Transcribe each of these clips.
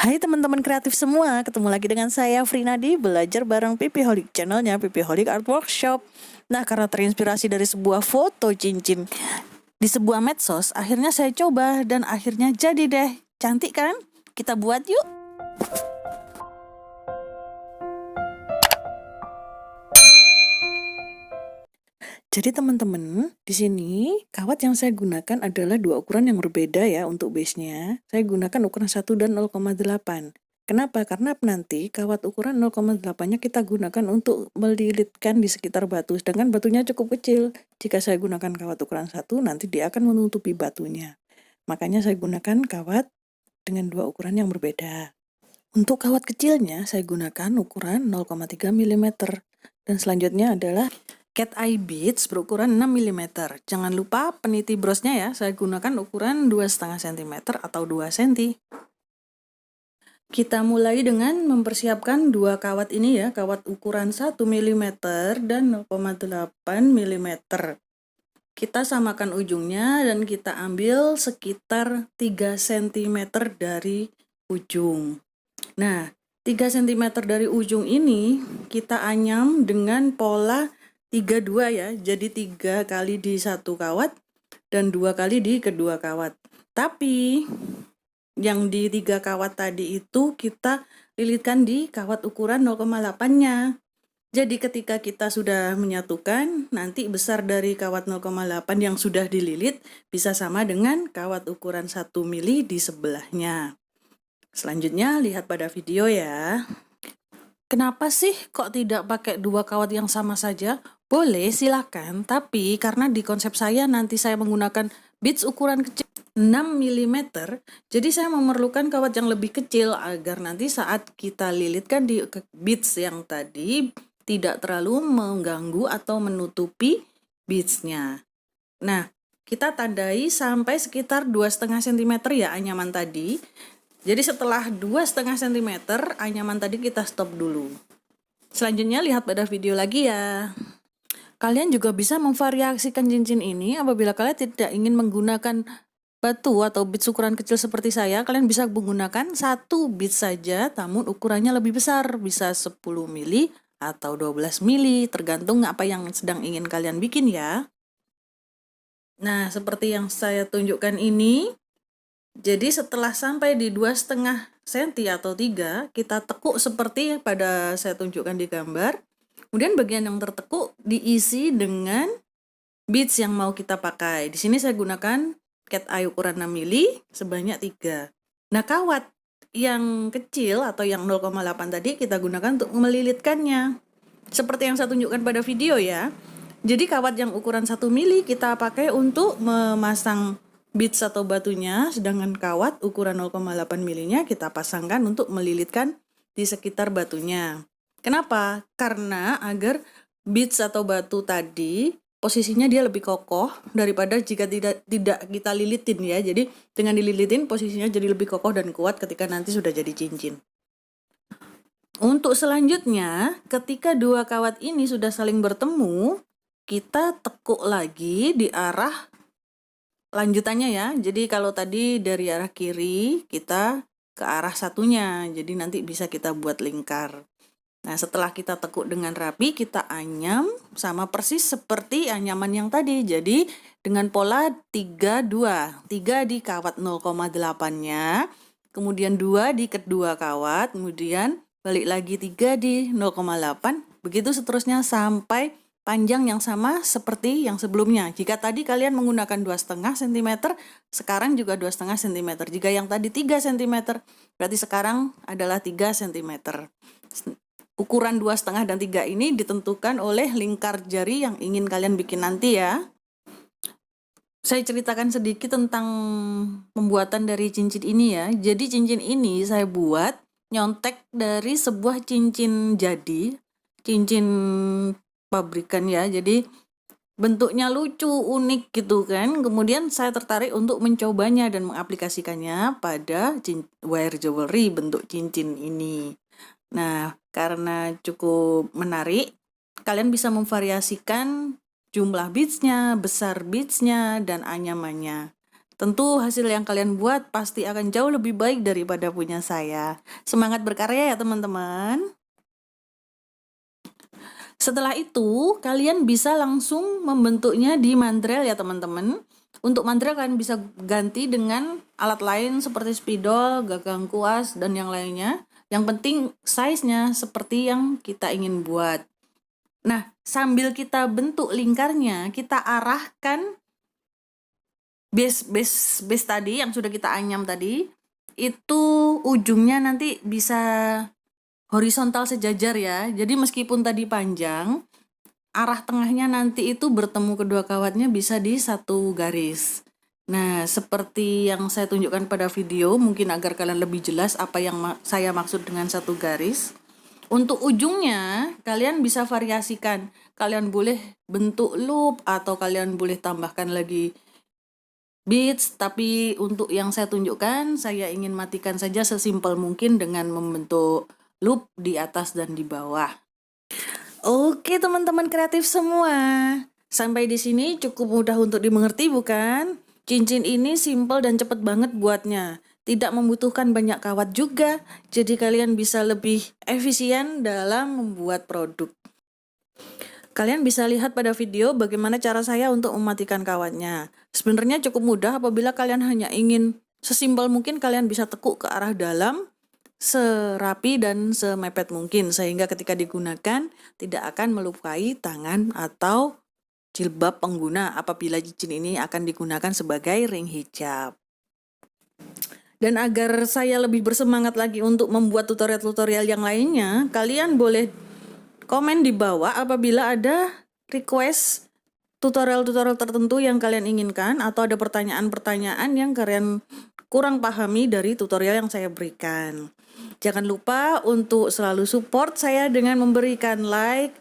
Hai teman-teman kreatif semua, ketemu lagi dengan saya Frina di Belajar Bareng Pipiholic, channelnya Pipiholic Art Workshop. Nah, karena terinspirasi dari sebuah foto cincin di sebuah medsos, akhirnya saya coba dan akhirnya jadi deh. Cantik kan? Kita buat yuk. Jadi teman-teman, di sini kawat yang saya gunakan adalah dua ukuran yang berbeda ya untuk base-nya. Saya gunakan ukuran 1 dan 0,8. Kenapa? Karena nanti kawat ukuran 0,8-nya kita gunakan untuk melilitkan di sekitar batu, sedangkan batunya cukup kecil. Jika saya gunakan kawat ukuran 1, nanti dia akan menutupi batunya. Makanya saya gunakan kawat dengan dua ukuran yang berbeda. Untuk kawat kecilnya, saya gunakan ukuran 0,3 mm. Dan selanjutnya adalah cat eye beads berukuran 6 mm. Jangan lupa peniti brosnya ya, saya gunakan ukuran 2,5 cm atau 2 cm. Kita mulai dengan mempersiapkan dua kawat ini ya, kawat ukuran 1 mm dan 0,8 mm. Kita samakan ujungnya dan kita ambil sekitar 3 cm dari ujung. Nah, 3 cm dari ujung ini kita anyam dengan pola 32 ya, jadi 3 kali di satu kawat dan 2 kali di kedua kawat. Tapi yang di 3 kawat tadi itu kita lilitkan di kawat ukuran 0,8-nya. Jadi ketika kita sudah menyatukan, nanti besar dari kawat 0,8 yang sudah dililit bisa sama dengan kawat ukuran 1 mili di sebelahnya. Selanjutnya lihat pada video ya. Kenapa sih kok tidak pakai dua kawat yang sama saja? Boleh, silakan. Tapi karena di konsep saya nanti saya menggunakan beads ukuran kecil 6 mm, jadi saya memerlukan kawat yang lebih kecil agar nanti saat kita lilitkan di beads yang tadi tidak terlalu mengganggu atau menutupi beadsnya. Nah, kita tandai sampai sekitar 2,5 cm ya anyaman tadi. Jadi setelah 2,5 cm anyaman tadi kita stop dulu. Selanjutnya lihat pada video lagi ya. Kalian juga bisa memvariasikan cincin ini apabila kalian tidak ingin menggunakan batu atau beads ukuran kecil seperti saya. Kalian bisa menggunakan satu beads saja namun ukurannya lebih besar, bisa 10 mili atau 12 mili, tergantung apa yang sedang ingin kalian bikin ya. Nah, seperti yang saya tunjukkan ini. Jadi setelah sampai di 2,5 cm atau 3, kita tekuk seperti yang pada saya tunjukkan di gambar. Kemudian bagian yang tertekuk diisi dengan beads yang mau kita pakai. Di sini saya gunakan cat eye ukuran 6 mili sebanyak 3. Nah, kawat yang kecil atau yang 0,8 tadi kita gunakan untuk melilitkannya. Seperti yang saya tunjukkan pada video ya. Jadi kawat yang ukuran 1 mili kita pakai untuk memasang beads atau batunya, sedangkan kawat ukuran 0,8 milinya kita pasangkan untuk melilitkan di sekitar batunya. Kenapa? Karena agar beads atau batu tadi posisinya dia lebih kokoh daripada jika tidak kita lilitin ya. Jadi dengan dililitin posisinya jadi lebih kokoh dan kuat ketika nanti sudah jadi cincin. Untuk selanjutnya, ketika dua kawat ini sudah saling bertemu, kita tekuk lagi di arah lanjutannya ya. Jadi kalau tadi dari arah kiri, kita ke arah satunya. Jadi nanti bisa kita buat lingkar. Nah, setelah kita tekuk dengan rapi, kita anyam sama persis seperti anyaman yang tadi. Jadi dengan pola 3-2. 3 di kawat 0,8-nya, kemudian 2 di kedua kawat, kemudian balik lagi 3 di 0,8. Begitu seterusnya sampai panjang yang sama seperti yang sebelumnya. Jika tadi kalian menggunakan 2,5 cm, sekarang juga 2,5 cm. Jika yang tadi 3 cm, berarti sekarang adalah 3 cm. Ukuran 2,5 dan 3 ini ditentukan oleh lingkar jari yang ingin kalian bikin nanti ya. Saya ceritakan sedikit tentang pembuatan dari cincin ini ya. Jadi cincin ini saya buat nyontek dari sebuah cincin jadi, cincin pabrikan ya. Jadi bentuknya lucu, unik gitu kan. Kemudian saya tertarik untuk mencobanya dan mengaplikasikannya pada wire jewelry bentuk cincin ini. Nah, karena cukup menarik, kalian bisa memvariasikan jumlah beadsnya, besar beadsnya, dan anyamannya. Tentu hasil yang kalian buat pasti akan jauh lebih baik daripada punya saya. Semangat berkarya ya teman-teman. Setelah itu, kalian bisa langsung membentuknya di mandrel ya teman-teman. Untuk mandrel kalian bisa ganti dengan alat lain seperti spidol, gagang kuas, dan yang lainnya. Yang penting size-nya seperti yang kita ingin buat. Nah, sambil kita bentuk lingkarnya, kita arahkan base tadi yang sudah kita anyam tadi, itu ujungnya nanti bisa horizontal sejajar ya. Jadi meskipun tadi panjang, arah tengahnya nanti itu bertemu kedua kawatnya bisa di satu garis. Nah, seperti yang saya tunjukkan pada video, mungkin agar kalian lebih jelas apa yang saya maksud dengan satu garis. Untuk ujungnya, kalian bisa variasikan. Kalian boleh bentuk loop atau kalian boleh tambahkan lagi beads, tapi untuk yang saya tunjukkan, saya ingin matikan saja sesimpel mungkin dengan membentuk loop di atas dan di bawah. Oke teman-teman kreatif semua, sampai di sini cukup mudah untuk dimengerti bukan? Cincin ini simple dan cepat banget buatnya. Tidak membutuhkan banyak kawat juga, jadi kalian bisa lebih efisien dalam membuat produk. Kalian bisa lihat pada video bagaimana cara saya untuk mematikan kawatnya. Sebenarnya cukup mudah apabila kalian hanya ingin sesimpel mungkin kalian bisa tekuk ke arah dalam, serapi dan semepet mungkin sehingga ketika digunakan tidak akan melukai tangan atau jilbab pengguna apabila cincin ini akan digunakan sebagai ring hijab. Dan agar saya lebih bersemangat lagi untuk membuat tutorial-tutorial yang lainnya, kalian boleh komen di bawah apabila ada request tutorial-tutorial tertentu yang kalian inginkan atau ada pertanyaan-pertanyaan yang kalian kurang pahami dari tutorial yang saya berikan. Jangan lupa untuk selalu support saya dengan memberikan like,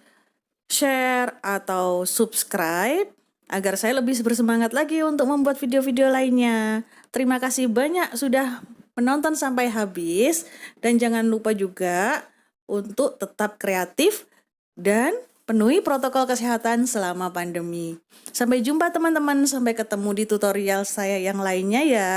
share, atau subscribe agar saya lebih bersemangat lagi untuk membuat video-video lainnya. Terima kasih banyak sudah menonton sampai habis dan jangan lupa juga untuk tetap kreatif dan penuhi protokol kesehatan selama pandemi. Sampai jumpa teman-teman, sampai ketemu di tutorial saya yang lainnya ya.